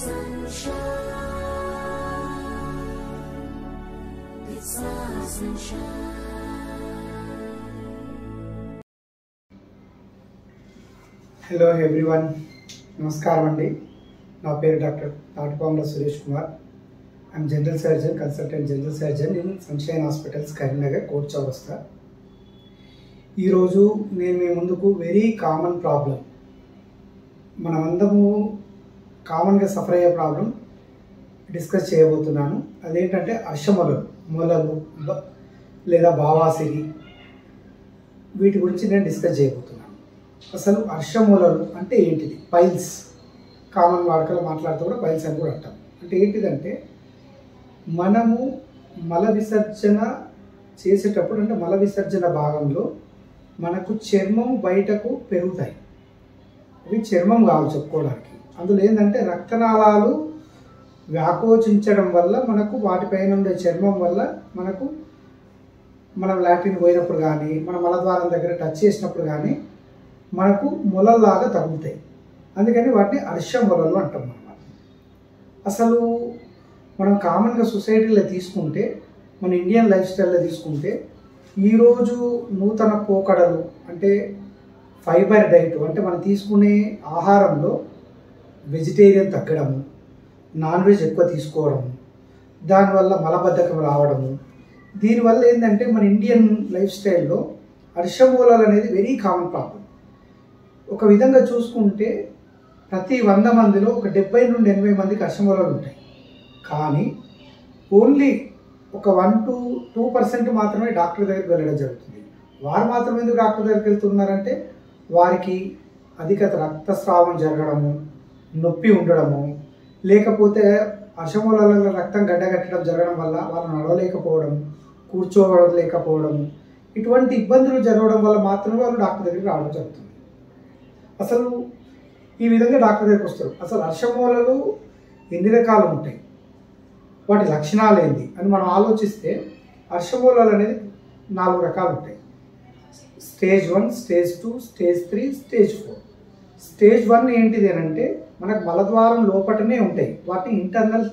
sunshine. It's our sunshine. Hello everyone, నమస్కారం అండి. నా పేరు doctor Tatipamula Suresh Kumar. I'm general surgeon, consultant general surgeon in sunshine hospitals, Karimnagar, Kot Chowrasta. ఈరోజు నేను మీ ముందుకు వెరీ కామన్ ప్రాబ్లం, మనమందరము కామన్గా సఫర్ అయ్యే ప్రాబ్లం డిస్కస్ చేయబోతున్నాను. అదేంటంటే అర్షమొలలు, మొలలు లేదా బావాసిరి, వీటి గురించి నేను డిస్కస్ చేయబోతున్నాను. అసలు అర్షమొలలు అంటే ఏంటిది? పైల్స్, కామన్ వాడుకలో మాట్లాడుతూ కూడా పైల్స్ అని కూడా అంటాం. అంటే ఏంటిదంటే మనము మల విసర్జన చేసేటప్పుడు, అంటే మల విసర్జన భాగంలో మనకు చర్మం బయటకు పెరుగుతాయి. అవి చర్మం కావాలి చెప్పుకోవడానికి. అందులో ఏంటంటే రక్తనాళాలు వ్యాకోచించడం వల్ల మనకు వాటిపైన ఉండే చర్మం వల్ల మనకు మనం లాట్రిన్ పోయినప్పుడు కానీ, మన మలద్వారం దగ్గర టచ్ చేసినప్పుడు కానీ మనకు మొలల్లాగా తగులుతాయి. అందుకని వాటిని అర్షమొలలు అంటాం అన్నమాట. అసలు మనం కామన్గా సొసైటీలో తీసుకుంటే, మన ఇండియన్ లైఫ్ స్టైల్లో తీసుకుంటే, ఈరోజు నూతన పోకడలు అంటే ఫైబర్ డైట్, అంటే మనం తీసుకునే ఆహారంలో వెజిటేరియన్ తగ్గడము, నాన్ వెజ్ ఎక్కువ తీసుకోవడము, దానివల్ల మలబద్ధకం రావడము, దీనివల్ల ఏంటంటే మన ఇండియన్ లైఫ్ స్టైల్లో అర్షమొలలు అనేది వెరీ కామన్ ప్రాబ్లం. ఒక విధంగా చూసుకుంటే ప్రతి 100 మందిలో ఒక 70 నుండి 80 మందికి అర్షమొలలు ఉంటాయి. కానీ ఓన్లీ ఒక 1 to 2% మాత్రమే డాక్టర్ దగ్గరికి వెళ్ళడం జరుగుతుంది. వారు మాత్రం ఎందుకు డాక్టర్ దగ్గరికి వెళ్తున్నారంటే వారికి అధిక రక్తస్రావం జరగడము, నొప్పి ఉండడము, లేకపోతే అర్షమొలలలో రక్తం గడ్డగట్టడం జరగడం వల్ల వాళ్ళు నడవలేకపోవడం, కూర్చోలేకపోవడం, ఇటువంటి ఇబ్బందులు జరగడం వల్ల మాత్రమే వాళ్ళు డాక్టర్ దగ్గరికి రావడం జరుగుతుంది. అసలు ఈ విధంగా డాక్టర్ దగ్గరికి వస్తారు. అసలు అర్షమొలలు ఎన్ని రకాలు ఉంటాయి, వాటి లక్షణాలు ఏంటి అని మనం ఆలోచిస్తే అర్షమొలలు అనేది 4 రకాలు ఉంటాయి. Stage 1, stage 2, stage 3, stage 4. Stage 1 ఏంటిది అంటే మనకు మలద్వారం లోపటనే ఉంటాయి. వాటిని ఇంటర్నల్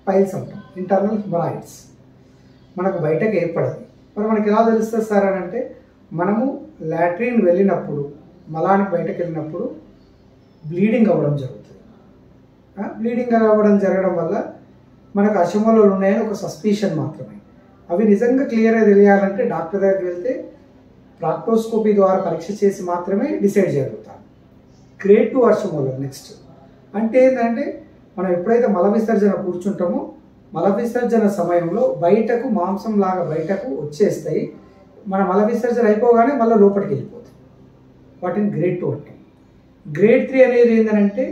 పైల్స్ అంటాం, ఇంటర్నల్ హెమరాయిడ్స్. మనకు బయటకు ఏర్పడదు. మరి మనకి ఎలా తెలుస్తుంది సార్ అని అంటే, మనము లాట్రిన్ వెళ్ళినప్పుడు, మలానికి బయటకు వెళ్ళినప్పుడు బ్లీడింగ్ అవ్వడం జరుగుతుంది. బ్లీడింగ్ అవ్వడం జరగడం వల్ల మనకు అర్షమొలలు ఉన్నాయని ఒక సస్పిషన్ మాత్రమే. అవి నిజంగా క్లియర్గా తెలియాలంటే డాక్టర్ దగ్గరికి వెళ్తే ప్రాక్టోస్కోపీ ద్వారా పరీక్ష చేసి మాత్రమే డిసైడ్ చేయగలుగుతాం. గ్రేడ్ 2 అర్షమొలలు నెక్స్ట్ అంటే ఏంటంటే, మనం ఎప్పుడైతే మల విసర్జన కూర్చుంటామో మల విసర్జన సమయంలో బయటకు మాంసం లాగా బయటకు వచ్చేస్తాయి. మన మల విసర్జన అయిపోగానే మళ్ళీ లోపలికి వెళ్ళిపోతాయి. వాటిని గ్రేడ్ 2 అంటాం. గ్రేడ్ 3 అనేది ఏంటంటే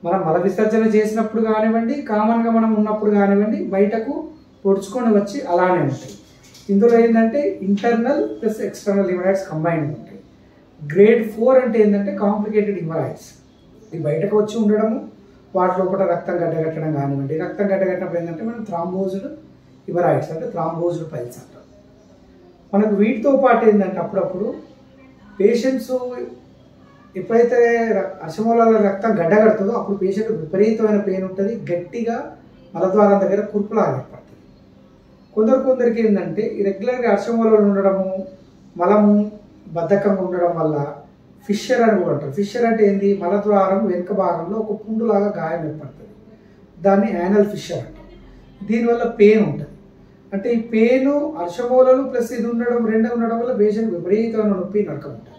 మనం మల విసర్జన చేసినప్పుడు కానివ్వండి, కామన్గా మనం ఉన్నప్పుడు కానివ్వండి, బయటకు పొడుచుకొని వచ్చి అలానే ఉంటాయి. ఇందులో ఏంటంటే internal plus external haemorrhoids combine ఉంటాయి. గ్రేడ్ 4 అంటే ఏంటంటే కాంప్లికేటెడ్ హెమరాయిడ్స్. ఇది బయటకు వచ్చి ఉండడము, వాటి లోపల రక్తం గడ్డగట్టడం కానివ్వండి. రక్తం గడ్డగట్టినప్పుడు ఏంటంటే మనం థ్రాంబోజ్డ్ హెమరాయిడ్స్ అంటే థ్రాంబోజ్డ్ పైల్స్ అంటాం. మనకు వీటితో పాటు ఏంటంటే అప్పుడప్పుడు పేషెంట్స్ ఎప్పుడైతే అర్షమొలల రక్తం గడ్డగడుతుందో అప్పుడు పేషెంట్ విపరీతమైన పెయిన్ ఉంటుంది, గట్టిగా మలద్వారం దగ్గర కుర్పులాగా ఏర్పడుతుంది. కొందరికి ఏంటంటే ఈ రెగ్యులర్గా అర్షమొలలు ఉండడము, మలము బద్ధకంగా ఉండడం వల్ల ఫిషర్ అని కూడా అంటారు. ఫిషర్ అంటే ఏంది? మలద్వారం వెనుక భాగంలో ఒక పుండులాగా గాయం ఏర్పడుతుంది. దాన్ని యానల్ ఫిషర్ అంటారు. దీనివల్ల పెయిన్ ఉంటుంది. అంటే ఈ పెయిన్ అర్షమొలలు ప్లస్ ఇది ఉండడం రెండూ ఉండడం వల్ల పేషెంట్ విపరీతమైన నొప్పి, నరకం ఉంటుంది.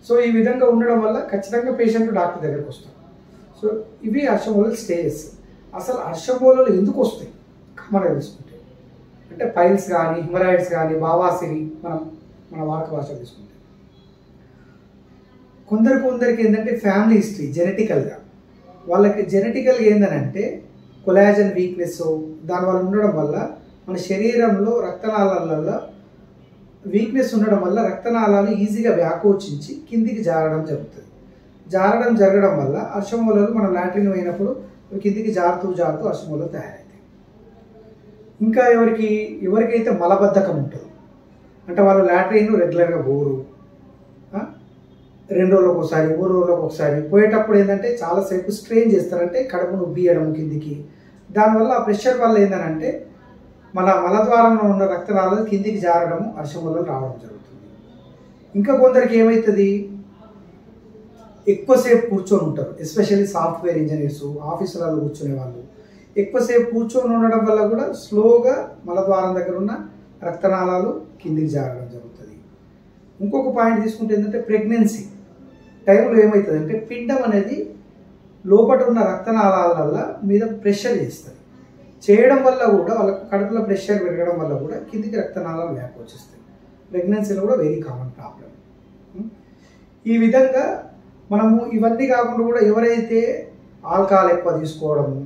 సో ఈ విధంగా ఉండడం వల్ల ఖచ్చితంగా పేషెంట్ డాక్టర్ దగ్గరికి వస్తారు. సో ఇవి అర్షమొలలు స్టేజెస్. అసలు అర్షమొలలు ఎందుకు వస్తాయి కామన్గా తీసుకుంటే అంటే పైల్స్ కానీ, హెమరాయిడ్స్ కానీ, బావాసిరి మన వాడక భాష తీసుకుంటే, కొందరికి ఏంటంటే ఫ్యామిలీ హిస్టరీ, జెనెటికల్గా వాళ్ళకి జెనెటికల్గా ఏంటంటే కొలాజన్ వీక్నెస్ దానివల్ల ఉండడం వల్ల మన శరీరంలో రక్తనాళాలలో వీక్నెస్ ఉండడం వల్ల రక్తనాళాలు ఈజీగా వ్యాకోచించి కిందికి జారడం జరుగుతుంది. జరగడం వల్ల అర్షమొలలు మనం లాట్రిన్ అయినప్పుడు కిందికి జారుతూ అర్షమొలలు తయారవుతాయి. ఇంకా ఎవరికైతే మలబద్ధకం ఉంటుందో, అంటే వాళ్ళు లాట్రిన్ రెగ్యులర్గా పోరు, 2 రోజులకు ఒకసారి 3 రోజులకు ఒకసారి పోయేటప్పుడు ఏంటంటే చాలాసేపు స్ట్రెయిన్ చేస్తారంటే కడుపును ఉబ్బియడం కిందికి. దానివల్ల ఆ ప్రెషర్ వల్ల ఏంటంటే మన మలద్వారంలో ఉన్న రక్తనాళాలు కిందికి జారడము అర్షమూలలు రావడం జరుగుతుంది. ఇంకా కొందరికి ఏమవుతుంది, ఎక్కువసేపు కూర్చొని ఉంటారు, ఎస్పెషల్లీ సాఫ్ట్వేర్ ఇంజనీర్స్, ఆఫీసులలో కూర్చునే వాళ్ళు ఎక్కువసేపు కూర్చొని ఉండడం వల్ల కూడా స్లోగా మలద్వారం దగ్గర ఉన్న రక్తనాళాలు కిందికి జారడం జరుగుతుంది. ఇంకొక పాయింట్ తీసుకుంటే ఏంటంటే ప్రెగ్నెన్సీ టైంలో ఏమవుతుందంటే పిండం అనేది లోపల ఉన్న రక్తనాళాల మీద ప్రెషర్ చేస్తుంది. చేయడం వల్ల కూడా వాళ్ళకు కడుపులో ప్రెషర్ పెరగడం వల్ల కూడా కిందికి రక్తనాళాలు వ్యాప్తి వచ్చేస్తాయి. ప్రెగ్నెన్సీలో కూడా వెరీ కామన్ ప్రాబ్లం. ఈ విధంగా మనము ఇవన్నీ కాకుండా కూడా ఎవరైతే ఆల్కహాల్ ఎక్కువ తీసుకోవడము,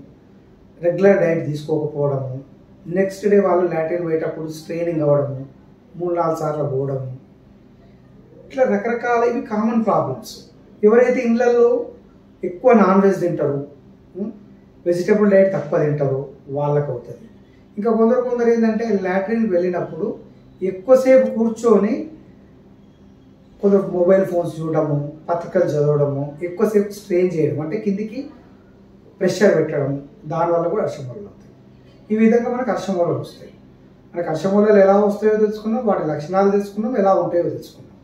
రెగ్యులర్ డైట్ తీసుకోకపోవడము, నెక్స్ట్ డే వాళ్ళు లాట్రిన్ పోయేటప్పుడు స్ట్రెయినింగ్ అవ్వడము, 3-4 సార్లు పోవడము, ఇట్లా రకరకాల ఇవి కామన్ ప్రాబ్లమ్స్. ఎవరైతే ఇళ్ళల్లో ఎక్కువ నాన్ వెజ్ తింటారు, వెజిటబుల్ డైట్ తక్కువ తింటారో వాళ్ళకు అవుతుంది. ఇంకా కొందరు ఏంటంటే లాట్రిన్కి వెళ్ళినప్పుడు ఎక్కువసేపు కూర్చొని కొందరు మొబైల్ ఫోన్స్ చూడడము, పత్రికలు చదవడము, ఎక్కువసేపు స్ట్రెయిన్ చేయడం అంటే కిందికి ప్రెషర్ పెట్టడం, దానివల్ల కూడా అర్షమూలలు అవుతాయి. ఈ విధంగా మనకు అర్షమూలలు వస్తాయి. మనకు అర్షమూలలు ఎలా వస్తాయో తెలుసుకున్నాం, వాటి లక్షణాలు తెలుసుకున్నాం, ఎలా ఉంటాయో తెలుసుకున్నాం.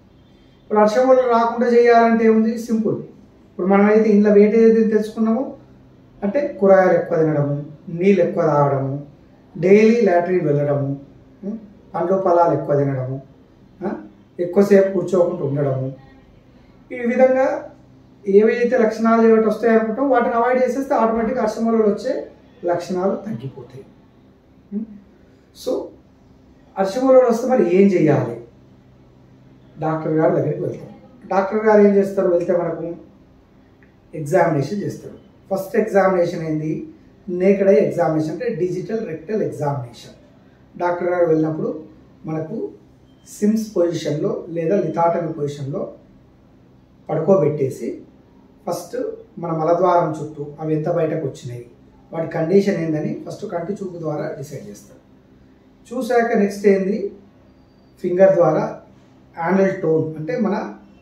ఇప్పుడు అర్షమూలలు రాకుండా చేయాలంటే ఏముంది, సింపుల్. ఇప్పుడు మనమైతే ఇంట్లో వేటి ఏదైతే తెలుసుకున్నామో అంటే కూరగాయలు ఎక్కువ తినడము, నీళ్ళు ఎక్కువ తాగడము, డైలీ లాట్రిన్ వెళ్ళడము, పండ్లు ఫలాలు ఎక్కువ తినడము, ఎక్కువసేపు కూర్చోకుండా ఉండడము, ఈ విధంగా ఏవైతే లక్షణాలు ఏమిటి వస్తాయి అనుకుంటాం వాటిని అవాయిడ్ చేసేస్తే ఆటోమేటిక్గా అర్షమూలలు వచ్చే లక్షణాలు తగ్గిపోతాయి. సో అర్షమూలలు వస్తే మరి ఏం చేయాలి? డాక్టర్ గారి దగ్గరికి వెళ్తాం. డాక్టర్ గారు ఏం చేస్తారు, వెళ్తే మనకు ఎగ్జామినేషన్ చేస్తారు. ఫస్ట్ ఎగ్జామినేషన్ ఏంది, నేకెడ్ ఐ ఎగ్జామినేషన్ అంటే డిజిటల్ రెక్టల్ ఎగ్జామినేషన్. డాక్టర్ గారు వెళ్ళినప్పుడు మనకు సిమ్స్ పొజిషన్లో లేదా లిథాటమీ పొజిషన్లో పడుకోబెట్టేసి ఫస్ట్ మన మలద్వారం చుట్టూ అవి ఎంత బయటకు వచ్చినాయి, వాటి కండిషన్ ఏందని ఫస్ట్ కంటి చూపు ద్వారా డిసైడ్ చేస్తారు. చూశాక నెక్స్ట్ ఏంది, ఫింగర్ ద్వారా యానల్ టోన్ అంటే మన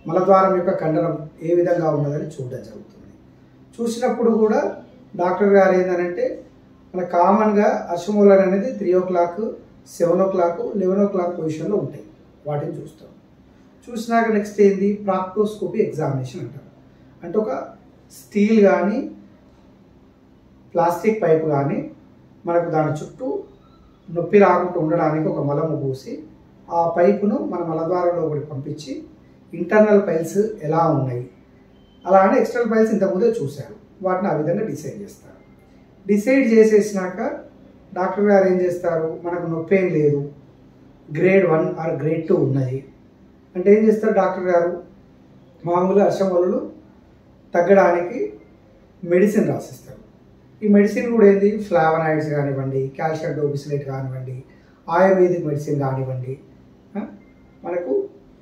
మలద్వారం యొక్క కండరం ఏ విధంగా ఉన్నదని చూడడం జరుగుతుంది. చూసినప్పుడు కూడా డాక్టర్ గారు ఏంటంటే మన కామన్గా అర్షమూలలు అనేది 3 o'clock, 7 o'clock, 11 o'clock పొజిషన్లో ఉంటాయి, వాటిని చూస్తాం. చూసినాక నెక్స్ట్ ఏంది, ప్రాక్టోస్కోపీ ఎగ్జామినేషన్ అంటారు. అంటే ఒక స్టీల్ కానీ ప్లాస్టిక్ పైపు కానీ మనకు దాని చుట్టూ నొప్పి రాకుండా ఉండడానికి ఒక మలము పూసి ఆ పైపును మన మలద్వారంలో ఒకటి పంపించి ఇంటర్నల్ పైల్స్ ఎలా ఉన్నాయి, అలానే ఎక్స్టర్నల్ పైల్స్ ఇంతకుముందే చూశారు, వాటిని ఆ విధంగా డిసైడ్ చేస్తారు. డిసైడ్ చేసేసినాక డాక్టర్ గారు ఏం చేస్తారు, మనకు నొప్పి ఏం లేదు, గ్రేడ్ 1 ఆర్ గ్రేడ్ 2 ఉన్నది అంటే ఏం చేస్తారు డాక్టర్ గారు, మామూలుగా అర్షమూలలు తగ్గడానికి మెడిసిన్ రాసిస్తారు. ఈ మెడిసిన్ కూడా ఏంది, ఫ్లావనాయిడ్స్ కానివ్వండి, కాల్షియం డోపిసిలేట్ కానివ్వండి, ఆయుర్వేదిక్ మెడిసిన్ కానివ్వండి, మనకు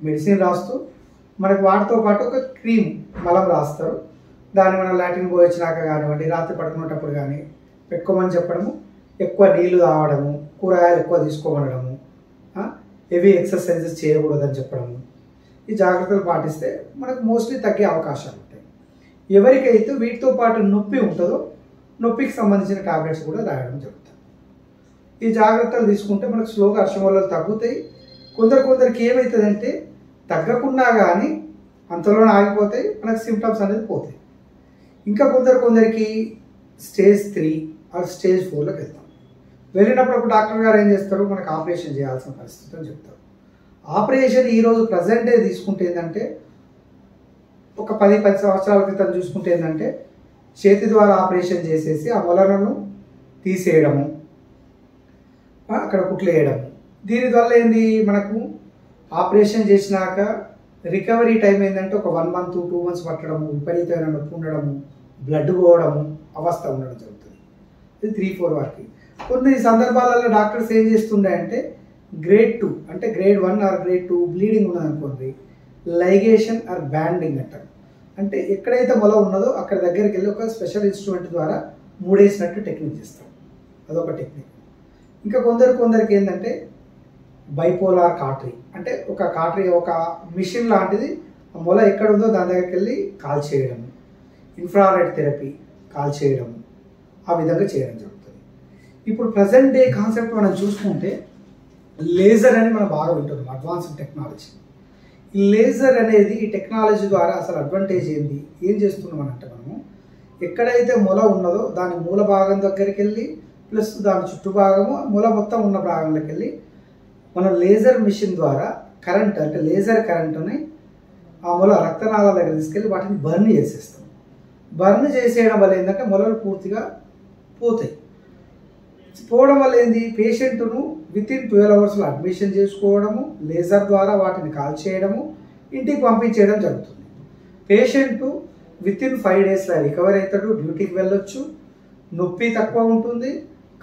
మెడిసిన్ రాస్తూ మనకు వాటితో పాటు ఒక క్రీమ్ మలం రాస్తారు. దాన్ని మనం లాట్రిన్ పోయి వచ్చినాక కానివ్వండి, రాత్రి పడుకునేటప్పుడు కానీ పెట్టుకోమని చెప్పడము, ఎక్కువ నీళ్లు తాగడము, కూరగాయలు ఎక్కువ తీసుకోమనడము, హెవీ ఎక్సర్సైజెస్ చేయకూడదని చెప్పడము, ఈ జాగ్రత్తలు పాటిస్తే మనకు మోస్ట్లీ తగ్గే అవకాశాలు ఉంటాయి. ఎవరికైతే వీటితో పాటు నొప్పి ఉంటుందో నొప్పికి సంబంధించిన టాబ్లెట్స్ కూడా రాయడం జరుగుతుంది. ఈ జాగ్రత్తలు తీసుకుంటే మనకు స్లోగా అర్షమూలలు తగ్గుతాయి. కొందరికి ఏమవుతుందంటే తగ్గకుండా కానీ అంతలోనే ఆగిపోతాయి, మనకు సిమ్టమ్స్ అనేది పోతాయి. ఇంకా కొందరికి స్టేజ్ 3 ఆర్ స్టేజ్ 4లోకి వెళ్తాం. వెళ్ళినప్పుడు డాక్టర్ గారు ఏం చేస్తారు, మనకు ఆపరేషన్ చేయాల్సిన పరిస్థితి అని చెప్తారు. ఆపరేషన్ ఈరోజు ప్రజెంట్ డే తీసుకుంటే ఏంటంటే ఒక 10 సంవత్సరాల క్రితం చూసుకుంటే ఏంటంటే చేతి ద్వారా ఆపరేషన్ చేసేసి ఆ మొలను తీసేయడము, అక్కడ కుట్లు వేయడము. దీనివల్ల ఏంది, మనకు ఆపరేషన్ చేసినాక రికవరీ టైం ఏంటంటే ఒక 1 month 2 months పట్టడము, విపరీతమైన నొప్పి ఉండడము, బ్లడ్ పోవడము, అవస్థ ఉండడం జరుగుతుంది. ఇది 3-4 వరకు. కొన్ని సందర్భాలలో డాక్టర్స్ ఏం చేస్తుండే అంటే గ్రేడ్ 2 అంటే గ్రేడ్ 1 ఆర్ గ్రేడ్ 2 బ్లీడింగ్ ఉన్నదనుకోండి, లైగేషన్ ఆర్ బ్యాండింగ్ అంటారు. అంటే ఎక్కడైతే మొల ఉన్నదో అక్కడ దగ్గరికి వెళ్ళి ఒక స్పెషల్ ఇన్స్ట్రుమెంట్ ద్వారా మూడేసినట్టు టెక్నిక్ చేస్తాం, అదొక టెక్నిక్. ఇంకా కొందరికి ఏంటంటే బైపోలార్ కాటరీ అంటే ఒక మిషన్ లాంటిది ఆ మొల ఎక్కడ ఉందో దాని దగ్గరికి వెళ్ళి కాల్ చేయడము, ఇన్ఫ్రారెడ్ థెరపీ కాల్ చేయడము, ఆ విధంగా చేయడం జరుగుతుంది. ఇప్పుడు ప్రజెంట్ డే కాన్సెప్ట్ మనం చూసుకుంటే లేజర్ అని మనం బాగా వింటున్నాం, అడ్వాన్స్డ్ టెక్నాలజీ. ఈ లేజర్ అనేది ఈ టెక్నాలజీ ద్వారా అసలు అడ్వాంటేజ్ ఏంది, ఏం చేస్తున్నాం అంటే మనము ఎక్కడైతే మొల ఉన్నదో దాని మూల భాగం దగ్గరికి వెళ్ళి ప్లస్ దాని చుట్టూ భాగము మొల మొత్తం ఉన్న భాగంలోకి వెళ్ళి మనం లేజర్ మిషన్ ద్వారా కరెంట్ అంటే లేజర్ కరెంటుని ఆ మొల రక్తనాళాల దగ్గర తీసుకెళ్ళి వాటిని బర్న్ చేసేస్తాం. బర్న్ చేసేయడం వల్ల ఏంటంటే మొలలు పూర్తిగా పోతాయి. పోవడం వల్ల ఏంది, పేషెంట్ను వితిన్ 12 అవర్స్లో అడ్మిషన్ చేసుకోవడము, లేజర్ ద్వారా వాటిని కాల్ చేయడము, ఇంటికి పంపించేయడం జరుగుతుంది. పేషెంట్ వితిన్ 5 డేస్లో రికవర్ అవుతాడు, డ్యూటీకి వెళ్ళొచ్చు, నొప్పి తక్కువ ఉంటుంది,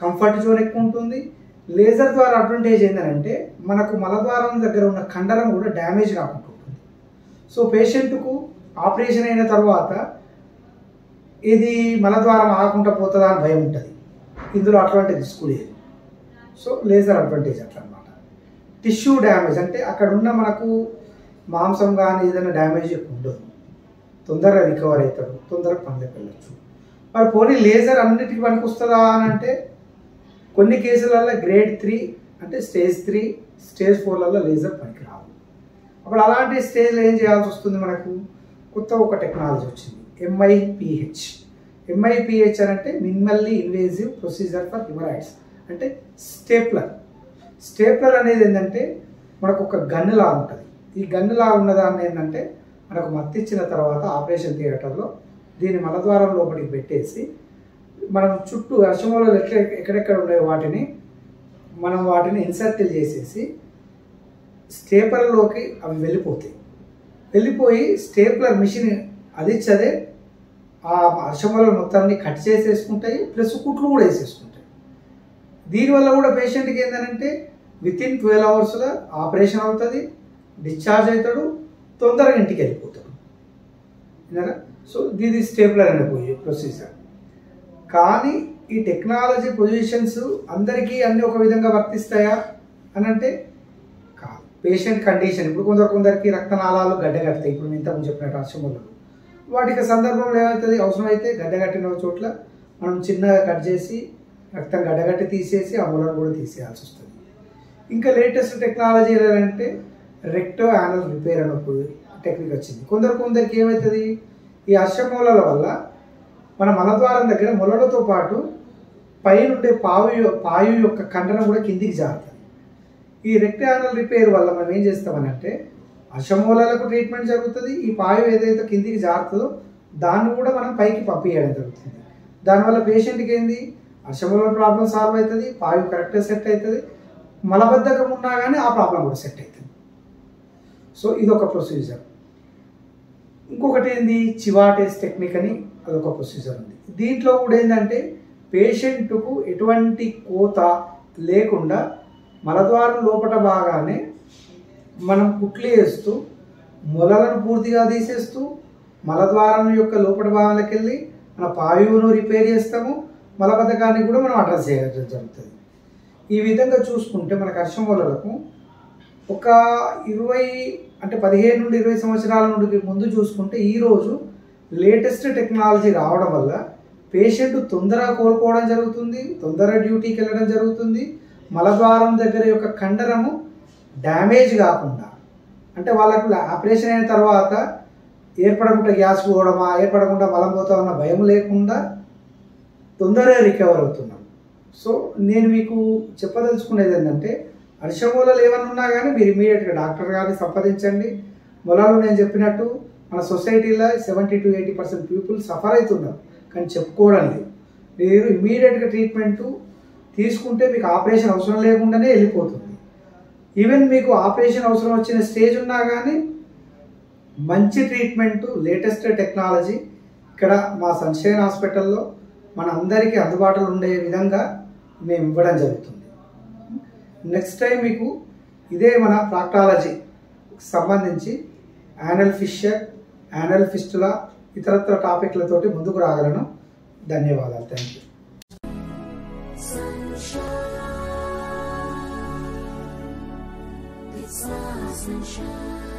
కంఫర్ట్ జోన్ ఎక్కువ ఉంటుంది. లేజర్ ద్వారా అడ్వాంటేజ్ ఏంటంటే మనకు మలద్వారం దగ్గర ఉన్న కండరం కూడా డ్యామేజ్ కాకుండా ఉంటుంది. సో పేషెంట్కు ఆపరేషన్ అయిన తర్వాత ఇది మలద్వారం ఆగకుండా పోతుందా అని భయం ఉంటుంది. ఇందులో అటువంటి రిస్క్ లేదు. సో లేజర్ అడ్వాంటేజ్ అట్లా అనమాట. టిష్యూ డ్యామేజ్ అంటే అక్కడ ఉన్న మనకు మాంసం కానీ ఏదైనా డ్యామేజ్ ఎక్కువ ఉండదు, తొందరగా రికవర్ అవుతాడు, తొందరగా పనులకు వెళ్ళచ్చు. మరి పోనీ లేజర్ అన్నిటికీ పనికి వస్తుందా అని అంటే కొన్ని కేసులలో గ్రేడ్ 3 అంటే స్టేజ్ 3, స్టేజ్ 4లలో లేజర్ పనికి రావు. అప్పుడు అలాంటి స్టేజ్లో ఏం చేయాల్సి వస్తుంది, మనకు కొత్త ఒక టెక్నాలజీ వచ్చింది, MIPH. MIPH అని అంటే minimally invasive procedure for haemorrhoids, అంటే స్టేప్లర్. స్టేప్లర్ అనేది ఏంటంటే మనకు ఒక గన్నులా ఉంటుంది. ఈ గన్నులా ఉన్నదాన్ని ఏంటంటే మనకు మత్తిచ్చిన తర్వాత ఆపరేషన్ థియేటర్లో దీన్ని మలద్వారం లోపలికి పెట్టేసి మనం చుట్టూ అర్శమూలలు ఎక్కడెక్కడ ఉన్నాయో వాటిని ఇన్సర్టిల్ చేసేసి స్టేప్లర్లోకి అవి వెళ్ళిపోయి స్టేప్లర్ మిషన్ అదిచ్చదే ఆ అర్శమూలల మొత్తాన్ని కట్ చేసేసుకుంటాయి, ప్లస్ కుట్లు కూడా వేసేసుకుంటాయి. దీనివల్ల కూడా పేషెంట్కి ఏంటంటే వితిన్ 12 అవర్స్లో ఆపరేషన్ అవుతుంది, డిశ్చార్జ్ అవుతాడు, తొందరగా ఇంటికి వెళ్ళిపోతాడు. విన్నారా? సో ఇది స్టేప్లర్ అనే ప్రొసీజర్. కానీ ఈ టెక్నాలజీ పొజిషన్స్ అందరికీ అన్నీ ఒక విధంగా వర్తిస్తాయా అని అంటే కాదు. పేషెంట్ కండిషన్, ఇప్పుడు కొందరికి రక్తనాళాలు గడ్డగడతాయి, ఇప్పుడు నేను ఇంతకుముందు చెప్పినట్టు అర్శమూలలు, వాటికి సందర్భంలో ఏమవుతుంది, అవసరమైతే గడ్డగట్టిన చోట్ల మనం చిన్నగా కట్ చేసి రక్తం గడ్డగట్టి తీసేసి ఆ మూలను కూడా తీసేయాల్సి వస్తుంది. ఇంకా లేటెస్ట్ టెక్నాలజీ ఏంటంటే రెక్టో యానల్ రిపేర్ అనే టెక్నిక్ వచ్చింది. కొందరికి ఏమవుతుంది, ఈ అర్శమూలల వల్ల మన మలద్వారం దగ్గర మొలలతో పాటు పైనుండే పాయు యొక్క కండరం కూడా కిందికి జారుతుంది. ఈ రెక్టో యానల్ రిపేర్ వల్ల మనం ఏం చేస్తామనంటే అర్శమూలలకు ట్రీట్మెంట్ జరుగుతుంది, ఈ పాయు ఏదైతే కిందికి జారుతుందో దాన్ని కూడా మనం పైకి పంపించడం జరుగుతుంది. దానివల్ల పేషెంట్కి ఏంది, అర్శమూలల ప్రాబ్లం సాల్వ్ అవుతుంది, పాయు కరెక్ట్గా సెట్ అవుతుంది, మలబద్ధకం ఉన్నా కానీ ఆ ప్రాబ్లం కూడా సెట్ అవుతుంది. సో ఇదొక ప్రొసీజర్. ఇంకొకటి ఏంది, చివాటేస్ టెక్నిక్ అని అదొక ప్రొసీజర్ ఉంది. దీంట్లో కూడా ఏంటంటే పేషెంట్కు ఎటువంటి కోత లేకుండా మలద్వారం లోపల బాగానే మనం కుట్లు వేస్తూ మొలలను పూర్తిగా తీసేస్తూ మలద్వారం యొక్క లోపల భాగాలకు వెళ్ళి మన పాయువును రిపేర్ చేస్తాము, మలబద్ధకాన్ని కూడా మనం అడ్రస్ చేయడం జరుగుతుంది. ఈ విధంగా చూసుకుంటే మనకు అర్శమూలలకు ఒక 15 నుండి 20 సంవత్సరాల నుండి ముందు చూసుకుంటే ఈరోజు లేటెస్ట్ టెక్నాలజీ రావడం వల్ల పేషెంట్ తొందరగా కోలుకోవడం జరుగుతుంది, తొందరగా డ్యూటీకి వెళ్ళడం జరుగుతుంది. మలద్వారం దగ్గర యొక్క కండరము డ్యామేజ్ కాకుండా, అంటే వాళ్ళకు ఆపరేషన్ అయిన తర్వాత ఏర్పడకుండా గ్యాస్ పోవడమా, ఏర్పడకుండా మలం పోతా ఉన్న భయం లేకుండా తొందరగా రికవర్ అవుతున్నాం. సో నేను మీకు చెప్పదలుచుకునేది ఏంటంటే అర్శమూలలు ఏమైనా ఉన్నా కానీ మీరు ఇమీడియట్గా డాక్టర్ గారిని సంప్రదించండి. మొలలు నేను చెప్పినట్టు మన సొసైటీలో 70 to 80% పీపుల్ సఫర్ అవుతున్నారు, కానీ చెప్పుకోవడం లేదు. మీరు ఇమీడియట్గా ట్రీట్మెంట్ తీసుకుంటే మీకు ఆపరేషన్ అవసరం లేకుండానే వెళ్ళిపోతుంది. ఈవెన్ మీకు ఆపరేషన్ అవసరం వచ్చిన స్టేజ్ ఉన్నా కానీ మంచి ట్రీట్మెంట్, లేటెస్ట్ టెక్నాలజీ ఇక్కడ మా సన్షైన్ హాస్పిటల్లో మన అందరికీ అందుబాటులో ఉండే విధంగా మేము ఇవ్వడం జరుగుతుంది. నెక్స్ట్ టైం మీకు ఇదే మన ప్రాక్టాలజీకి సంబంధించి యానల్ ఫిషర్, యానల్ ఫిస్టులా, ఇతరత్ర టాపిక్లతోటి ముందుకు రాగలను. ధన్యవాదాలు. Thank you. Sunshine.